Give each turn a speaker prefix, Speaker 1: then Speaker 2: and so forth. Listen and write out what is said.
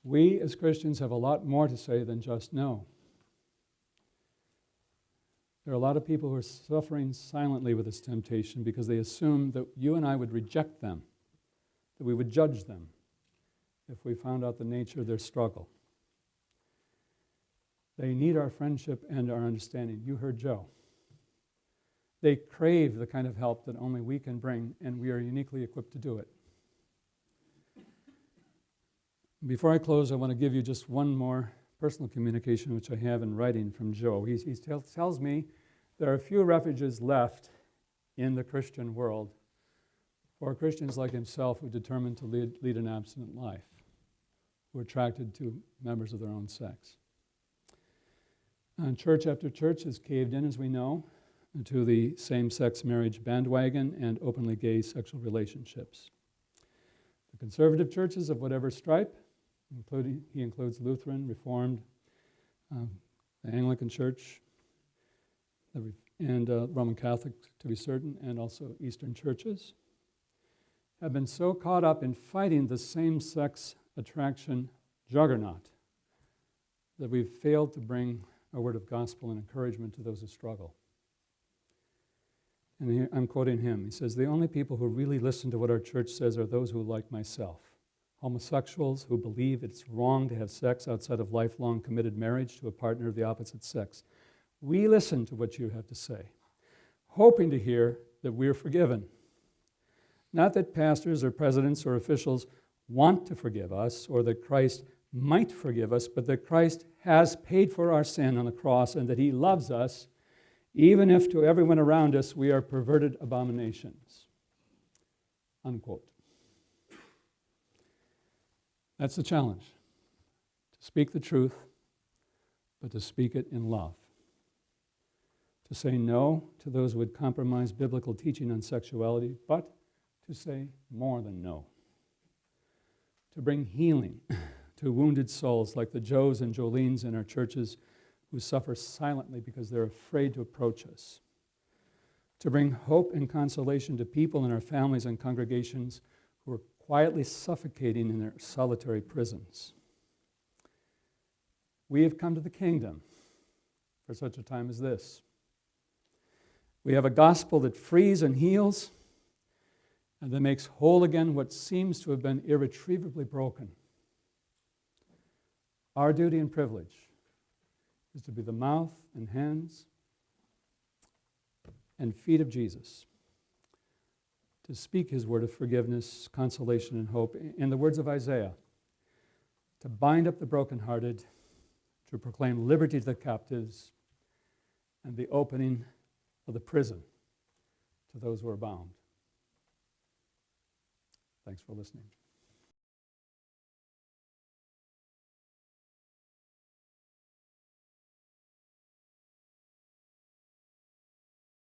Speaker 1: We as Christians have a lot more to say than just no. There are a lot of people who are suffering silently with this temptation because they assume that you and I would reject them, that we would judge them if we found out the nature of their struggle. They need our friendship and our understanding. You heard Joe. They crave the kind of help that only we can bring, and we are uniquely equipped to do it. Before I close, I want to give you just one more personal communication which I have in writing from Joe. He tells me there are few refuges left in the Christian world for Christians like himself who are determined to lead an abstinent life, who are attracted to members of their own sex. And church after church has caved in, as we know, to the same-sex marriage bandwagon and openly gay sexual relationships. The conservative churches of whatever stripe, he includes Lutheran, Reformed, the Anglican Church, and Roman Catholic, to be certain, and also Eastern churches, have been so caught up in fighting the same-sex attraction juggernaut that we've failed to bring a word of gospel and encouragement to those who struggle. And here, I'm quoting him. He says, "The only people who really listen to what our church says are those who, like myself, homosexuals who believe it's wrong to have sex outside of lifelong committed marriage to a partner of the opposite sex. We listen to what you have to say, hoping to hear that we're forgiven. Not that pastors or presidents or officials want to forgive us or that Christ might forgive us, but that Christ has paid for our sin on the cross and that he loves us, even if to everyone around us we are perverted abominations." Unquote. That's the challenge, to speak the truth, but to speak it in love. To say no to those who would compromise biblical teaching on sexuality, but to say more than no. To bring healing to wounded souls like the Joes and Jolenes in our churches who suffer silently because they're afraid to approach us. To bring hope and consolation to people in our families and congregations who are quietly suffocating in their solitary prisons. We have come to the kingdom for such a time as this. We have a gospel that frees and heals and that makes whole again what seems to have been irretrievably broken. Our duty and privilege is to be the mouth and hands and feet of Jesus, to speak his word of forgiveness, consolation, and hope. In the words of Isaiah, to bind up the brokenhearted, to proclaim liberty to the captives, and the opening of the prison to those who are bound. Thanks for listening.